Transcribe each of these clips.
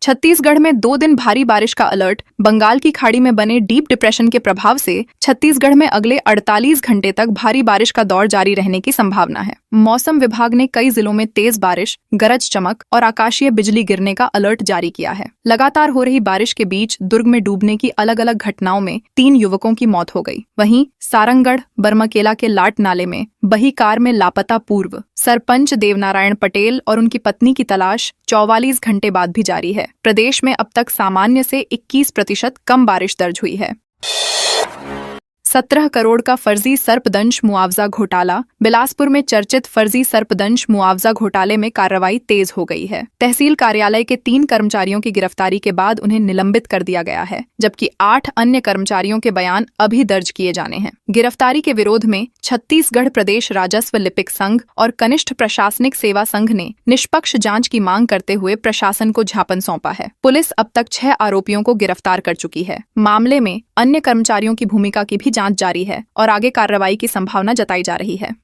छत्तीसगढ़ में 2 दिन भारी बारिश का अलर्ट। बंगाल की खाड़ी में बने डीप डिप्रेशन के प्रभाव से छत्तीसगढ़ में अगले 48 घंटे तक भारी बारिश का दौर जारी रहने की संभावना है। मौसम विभाग ने कई जिलों में तेज बारिश, गरज चमक और आकाशीय बिजली गिरने का अलर्ट जारी किया है। लगातार हो रही बारिश के बीच दुर्ग में डूबने की अलग अलग घटनाओं में 3 युवकों की मौत हो गई। वहीं सारंगगढ़ बरमकेला के लाट नाले में बही कार में लापता पूर्व सरपंच देवनारायण पटेल और उनकी पत्नी की तलाश 44 घंटे बाद भी जारी है। प्रदेश में अब तक सामान्य से 21% कम बारिश दर्ज हुई है। 17 करोड़ का फर्जी सर्पदंश मुआवजा घोटाला। बिलासपुर में चर्चित फर्जी सर्पदंश मुआवजा घोटाले में कार्रवाई तेज हो गई है। तहसील कार्यालय के 3 कर्मचारियों की गिरफ्तारी के बाद उन्हें निलंबित कर दिया गया है, जबकि 8 अन्य कर्मचारियों के बयान अभी दर्ज किए जाने हैं। गिरफ्तारी के विरोध में छत्तीसगढ़ प्रदेश राजस्व लिपिक संघ और कनिष्ठ प्रशासनिक सेवा संघ ने निष्पक्ष जांच की मांग करते हुए प्रशासन को ज्ञापन सौंपा है। पुलिस अब तक 6 आरोपियों को गिरफ्तार कर चुकी है। मामले में अन्य कर्मचारियों की भूमिका की भी जांच जारी है और आगे कार्रवाई की संभावना जताई जा रही है।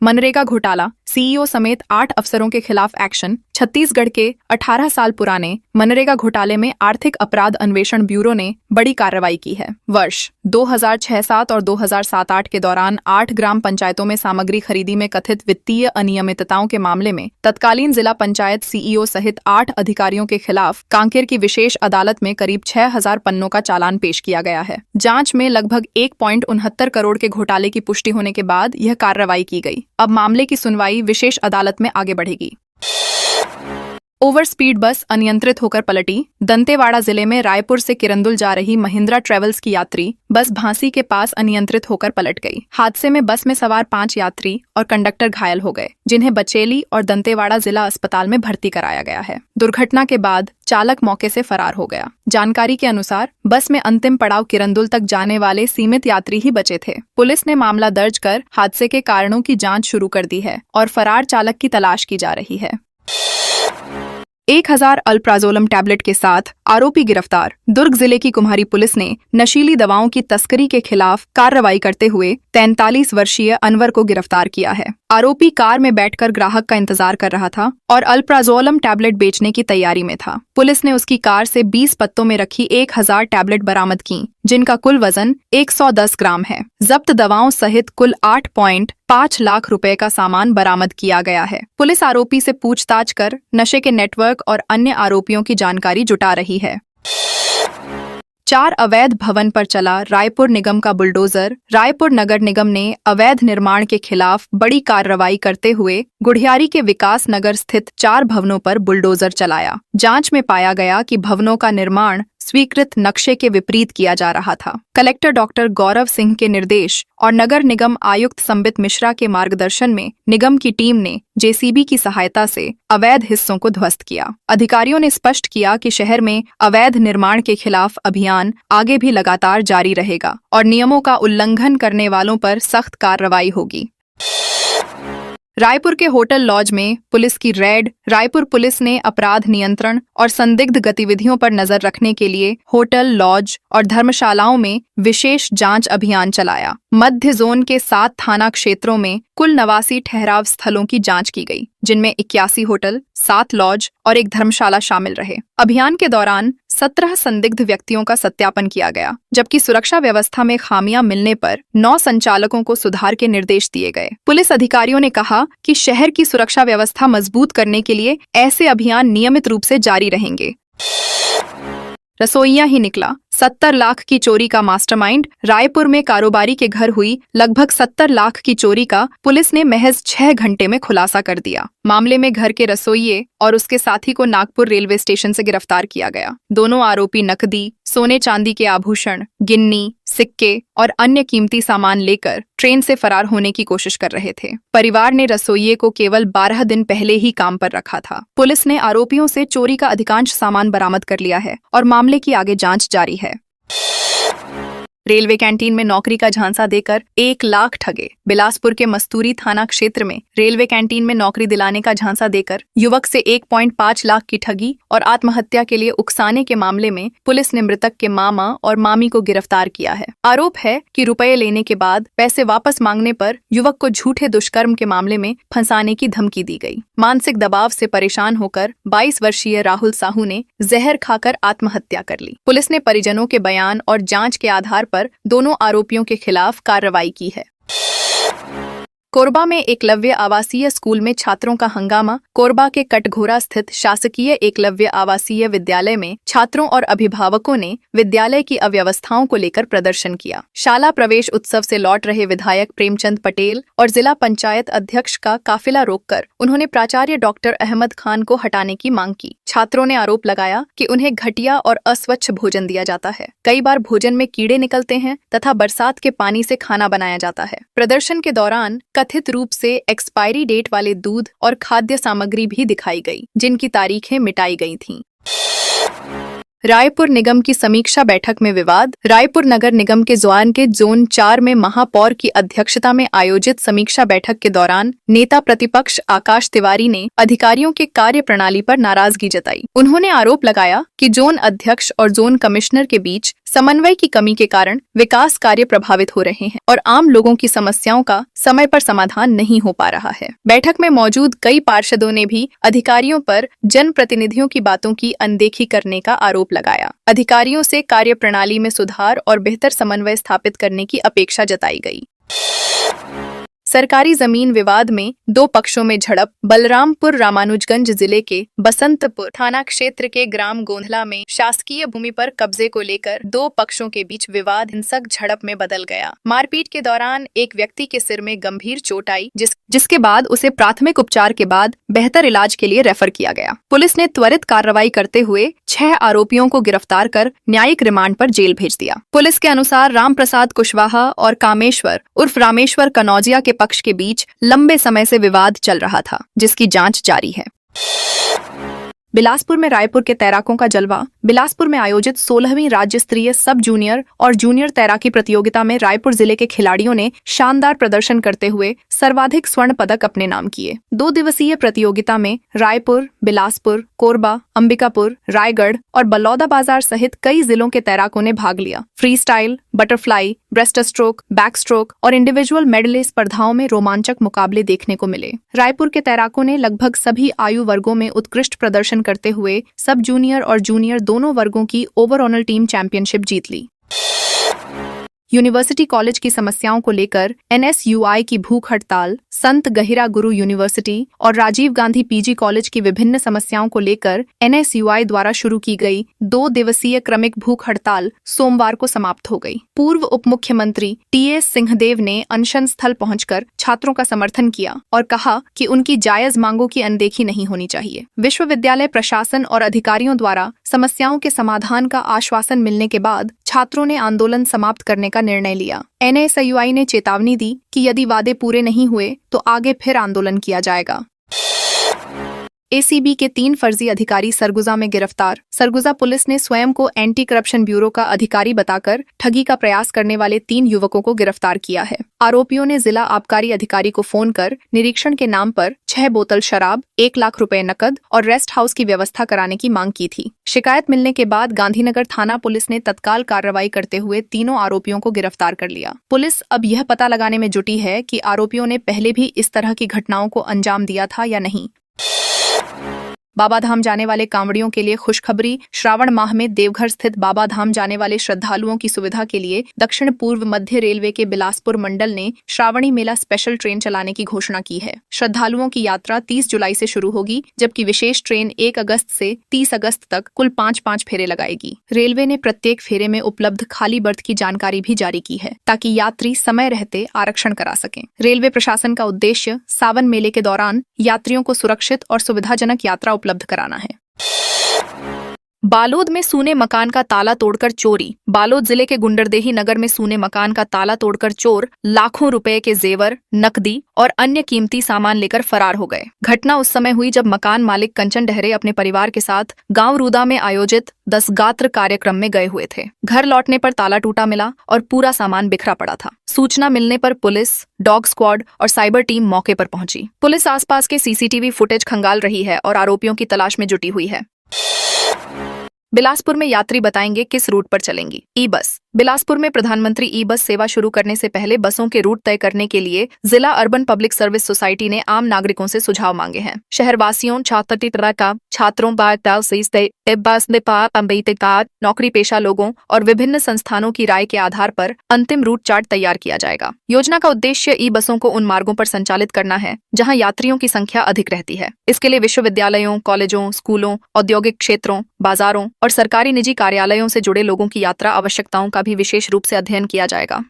मनरेगा घोटाला, सीईओ समेत 8 अफसरों के खिलाफ एक्शन। छत्तीसगढ़ के 18 साल पुराने मनरेगा घोटाले में आर्थिक अपराध अन्वेषण ब्यूरो ने बड़ी कार्रवाई की है। वर्ष 2006-07 और 2007-08 के दौरान 8 ग्राम पंचायतों में सामग्री खरीदी में कथित वित्तीय अनियमितताओं के मामले में तत्कालीन जिला पंचायत सीईओ सहित 8 अधिकारियों के खिलाफ कांकेर की विशेष अदालत में करीब 6000 पन्नों का चालान पेश किया गया है। जांच में लगभग 1.69 करोड़ के घोटाले की पुष्टि होने के बाद यह कार्रवाई की गई। अब मामले की सुनवाई विशेष अदालत में आगे बढ़ेगी। ओवर स्पीड बस अनियंत्रित होकर पलटी। दंतेवाड़ा जिले में रायपुर से किरंदुल जा रही महिंद्रा ट्रेवल्स की यात्री बस भांसी के पास अनियंत्रित होकर पलट गई। हादसे में बस में सवार 5 यात्री और कंडक्टर घायल हो गए, जिन्हें बचेली और दंतेवाड़ा जिला अस्पताल में भर्ती कराया गया है। दुर्घटना के बाद चालक मौके से फरार हो गया। जानकारी के अनुसार बस में अंतिम पड़ाव किरंदुल तक जाने वाले सीमित यात्री ही बचे थे। पुलिस ने मामला दर्ज कर हादसे के कारणों की जांच शुरू कर दी है और फरार चालक की तलाश की जा रही है। 1000 अल्प्राजोलम टैबलेट के साथ आरोपी गिरफ्तार। दुर्ग जिले की कुम्हारी पुलिस ने नशीली दवाओं की तस्करी के खिलाफ कार्रवाई करते हुए 43 वर्षीय अनवर को गिरफ्तार किया है। आरोपी कार में बैठकर ग्राहक का इंतजार कर रहा था और अल्प्राजोलम टैबलेट बेचने की तैयारी में था। पुलिस ने उसकी कार से 20 पत्तों में रखी 1000 टैबलेट बरामद की, जिनका कुल वजन 110 ग्राम है। जब्त दवाओं सहित कुल 8.5 लाख रुपए का सामान बरामद किया गया है। पुलिस आरोपी से पूछताछ कर नशे के नेटवर्क और अन्य आरोपियों की जानकारी जुटा रही है। 4 अवैध भवन पर चला रायपुर निगम का बुलडोजर। रायपुर नगर निगम ने अवैध निर्माण के खिलाफ बड़ी कार्रवाई करते हुए गुढ़ियारी के विकास नगर स्थित 4 भवनों पर बुलडोजर चलाया। जांच में पाया गया कि भवनों का निर्माण स्वीकृत नक्शे के विपरीत किया जा रहा था। कलेक्टर डॉक्टर गौरव सिंह के निर्देश और नगर निगम आयुक्त संबित मिश्रा के मार्गदर्शन में निगम की टीम ने जेसीबी की सहायता से अवैध हिस्सों को ध्वस्त किया। अधिकारियों ने स्पष्ट किया कि शहर में अवैध निर्माण के खिलाफ अभियान आगे भी लगातार जारी रहेगा और नियमों का उल्लंघन करने वालों पर सख्त कार्रवाई होगी। रायपुर के होटल लॉज में पुलिस की रेड। रायपुर पुलिस ने अपराध नियंत्रण और संदिग्ध गतिविधियों पर नजर रखने के लिए होटल, लॉज और धर्मशालाओं में विशेष जांच अभियान चलाया। मध्य जोन के 7 थाना क्षेत्रों में कुल 89 ठहराव स्थलों की जांच की गई, जिनमें 81 होटल, 7 लॉज और 1 धर्मशाला शामिल रहे। अभियान के दौरान 17 संदिग्ध व्यक्तियों का सत्यापन किया गया, जबकि सुरक्षा व्यवस्था में खामियां मिलने पर 9 संचालकों को सुधार के निर्देश दिए गए। पुलिस अधिकारियों ने कहा कि शहर की सुरक्षा व्यवस्था मजबूत करने के लिए ऐसे अभियान नियमित रूप से जारी रहेंगे। रसोइया ही निकला। 70 लाख की चोरी का मास्टरमाइंड। रायपुर में कारोबारी के घर हुई लगभग 70 लाख की चोरी का पुलिस ने महज 6 घंटे में खुलासा कर दिया। मामले में घर के रसोइये और उसके साथी को नागपुर रेलवे स्टेशन से गिरफ्तार किया गया। दोनों आरोपी नकदी, सोने चांदी के आभूषण, गिन्नी, सिक्के और अन्य कीमती सामान लेकर ट्रेन से फरार होने की कोशिश कर रहे थे। परिवार ने रसोइये को केवल 12 दिन पहले ही काम पर रखा था। पुलिस ने आरोपियों से चोरी का अधिकांश सामान बरामद कर लिया है और मामले की आगे जांच जारी है। रेलवे कैंटीन में नौकरी का झांसा देकर 1 लाख ठगे। बिलासपुर के मस्तूरी थाना क्षेत्र में रेलवे कैंटीन में नौकरी दिलाने का झांसा देकर युवक से 1.5 लाख की ठगी और आत्महत्या के लिए उकसाने के मामले में पुलिस ने मृतक के मामा और मामी को गिरफ्तार किया है। आरोप है कि रुपए लेने के बाद पैसे वापस मांगने पर युवक को झूठे दुष्कर्म के मामले में फंसाने की धमकी दी गई। मानसिक दबाव से परेशान होकर 22 वर्षीय राहुल साहू ने जहर खाकर आत्महत्या कर ली। पुलिस ने परिजनों के बयान और जांच के आधार पर दोनों आरोपियों के खिलाफ कार्रवाई की है। कोरबा में एकलव्य आवासीय स्कूल में छात्रों का हंगामा। कोरबा के कटघोरा स्थित शासकीय एकलव्य आवासीय विद्यालय में छात्रों और अभिभावकों ने विद्यालय की अव्यवस्थाओं को लेकर प्रदर्शन किया। शाला प्रवेश उत्सव से लौट रहे विधायक प्रेमचंद पटेल और जिला पंचायत अध्यक्ष का काफिला रोककर उन्होंने प्राचार्य डॉक्टर अहमद खान को हटाने की मांग की। छात्रों ने आरोप लगाया कि उन्हें घटिया और अस्वच्छ भोजन दिया जाता है। कई बार भोजन में कीड़े निकलते हैं तथा बरसात के पानी से खाना बनाया जाता है। प्रदर्शन के दौरान कथित रूप से एक्सपायरी डेट वाले दूध और खाद्य सामग्री भी दिखाई गई, जिनकी तारीखें मिटाई गई थीं। रायपुर निगम की समीक्षा बैठक में विवाद। रायपुर नगर निगम के जोन 4 में महापौर की अध्यक्षता में आयोजित समीक्षा बैठक के दौरान नेता प्रतिपक्ष आकाश तिवारी ने अधिकारियों के कार्य प्रणाली पर नाराजगी जताई। उन्होंने आरोप लगाया कि जोन अध्यक्ष और जोन कमिश्नर के बीच समन्वय की कमी के कारण विकास कार्य प्रभावित हो रहे हैं और आम लोगों की समस्याओं का समय पर समाधान नहीं हो पा रहा है। बैठक में मौजूद कई पार्षदों ने भी अधिकारियों पर जनप्रतिनिधियों की बातों की अनदेखी करने का आरोप लगाया। अधिकारियों से कार्य प्रणाली में सुधार और बेहतर समन्वय स्थापित करने की अपेक्षा जताई गई। सरकारी जमीन विवाद में 2 पक्षों में झड़प। बलरामपुर रामानुजगंज जिले के बसंतपुर थाना क्षेत्र के ग्राम गोंधला में शासकीय भूमि पर कब्जे को लेकर 2 पक्षों के बीच विवाद हिंसक झड़प में बदल गया। मारपीट के दौरान एक व्यक्ति के सिर में गंभीर चोट आई, जिसके बाद उसे प्राथमिक उपचार के बाद बेहतर इलाज के लिए रेफर किया गया। पुलिस ने त्वरित कार्रवाई करते हुए 6 आरोपियों को गिरफ्तार कर न्यायिक रिमांड पर जेल भेज दिया। पुलिस के अनुसार रामप्रसाद कुशवाहा और कामेश्वर उर्फ रामेश्वर कनौजिया के पक्ष के बीच लंबे समय से विवाद चल रहा था, जिसकी जांच जारी है। बिलासपुर में रायपुर के तैराकों का जलवा। बिलासपुर में आयोजित 16वीं राज्य स्तरीय सब जूनियर और जूनियर तैराकी प्रतियोगिता में रायपुर जिले के खिलाड़ियों ने शानदार प्रदर्शन करते हुए सर्वाधिक स्वर्ण पदक अपने नाम किए। 2 दिवसीय प्रतियोगिता में रायपुर, बिलासपुर, कोरबा, अंबिकापुर, रायगढ़ और बलौदाबाजार सहित कई जिलों के तैराकों ने भाग लिया। Free style, butterfly, breast stroke, back stroke और इंडिविजुअल मेडले स्पर्धाओं में रोमांचक मुकाबले देखने को मिले। रायपुर के तैराकों ने लगभग सभी आयु वर्गों में उत्कृष्ट प्रदर्शन करते हुए सब जूनियर और जूनियर दोनों वर्गों की ओवरऑल टीम चैंपियनशिप जीत ली। यूनिवर्सिटी कॉलेज की समस्याओं को लेकर NSUI की भूख हड़ताल। संत गहिरा गुरु यूनिवर्सिटी और राजीव गांधी PG कॉलेज की विभिन्न समस्याओं को लेकर NSUI द्वारा शुरू की गई 2 दिवसीय क्रमिक भूख हड़ताल सोमवार को समाप्त हो गई। पूर्व उप मुख्यमंत्री TS सिंहदेव ने अनशन स्थल पहुंचकर छात्रों का समर्थन किया और कहा कि उनकी जायज मांगों की अनदेखी नहीं होनी चाहिए। विश्वविद्यालय प्रशासन और अधिकारियों द्वारा समस्याओं के समाधान का आश्वासन मिलने के बाद छात्रों ने आंदोलन समाप्त करने का निर्णय लिया। NSUI ने चेतावनी दी कि यदि वादे पूरे नहीं हुए तो आगे फिर आंदोलन किया जाएगा। ACB के 3 फर्जी अधिकारी सरगुजा में गिरफ्तार। सरगुजा पुलिस ने स्वयं को एंटी करप्शन ब्यूरो का अधिकारी बताकर ठगी का प्रयास करने वाले 3 युवकों को गिरफ्तार किया है। आरोपियों ने जिला आबकारी अधिकारी को फोन कर निरीक्षण के नाम पर 6 बोतल शराब, 1 लाख रुपए नकद और रेस्ट हाउस की व्यवस्था कराने की मांग की थी। शिकायत मिलने के बाद गांधीनगर थाना पुलिस ने तत्काल कार्रवाई करते हुए तीनों आरोपियों को गिरफ्तार कर लिया। पुलिस अब यह पता लगाने में जुटी है कि आरोपियों ने पहले भी इस तरह की घटनाओं को अंजाम दिया था या नहीं। बाबाधाम जाने वाले कांवड़ियों के लिए खुशखबरी। श्रावण माह में देवघर स्थित बाबाधाम जाने वाले श्रद्धालुओं की सुविधा के लिए दक्षिण पूर्व मध्य रेलवे के बिलासपुर मंडल ने श्रावणी मेला स्पेशल ट्रेन चलाने की घोषणा की है। श्रद्धालुओं की यात्रा 30 जुलाई से शुरू होगी, जबकि विशेष ट्रेन 1 अगस्त से 30 अगस्त तक कुल 5-5 फेरे लगाएगी। रेलवे ने प्रत्येक फेरे में उपलब्ध खाली बर्थ की जानकारी भी जारी की है, ताकि यात्री समय रहते आरक्षण करा सकें। रेलवे प्रशासन का उद्देश्य सावन मेले के दौरान यात्रियों को सुरक्षित और सुविधाजनक यात्रा उपलब्ध कराना है। बालोद में सूने मकान का ताला तोड़कर चोरी। बालोद जिले के गुंडरदेही नगर में सूने मकान का ताला तोड़कर चोर लाखों रुपए के जेवर, नकदी और अन्य कीमती सामान लेकर फरार हो गए। घटना उस समय हुई जब मकान मालिक कंचन डहरे अपने परिवार के साथ गांव रूदा में आयोजित 10 गात्र कार्यक्रम में गए हुए थे। घर लौटने पर ताला टूटा मिला और पूरा सामान बिखरा पड़ा था। सूचना मिलने पर पुलिस, डॉग स्क्वाड और साइबर टीम मौके पर पहुंची। पुलिस आसपास के सीसीटीवी फुटेज खंगाल रही है और आरोपियों की तलाश में जुटी हुई है। बिलासपुर में यात्री बताएंगे किस रूट पर चलेंगी ई बस। बिलासपुर में प्रधानमंत्री ई बस सेवा शुरू करने से पहले बसों के रूट तय करने के लिए जिला अर्बन पब्लिक सर्विस सोसाइटी ने आम नागरिकों से सुझाव मांगे हैं। शहरवासियों, छात्रों, नौकरी पेशा लोगों और विभिन्न संस्थानों की राय के आधार पर अंतिम रूट चार्ट तैयार किया जाएगा। योजना का उद्देश्य ई बसों को उन मार्गों पर संचालित करना है जहां यात्रियों की संख्या अधिक रहती है। इसके लिए विश्वविद्यालयों, कॉलेजों, स्कूलों, औद्योगिक क्षेत्रों, बाजारों और सरकारी निजी कार्यालयों से जुड़े लोगों की यात्रा आवश्यकताओं का भी विशेष रूप से अध्ययन किया जाएगा।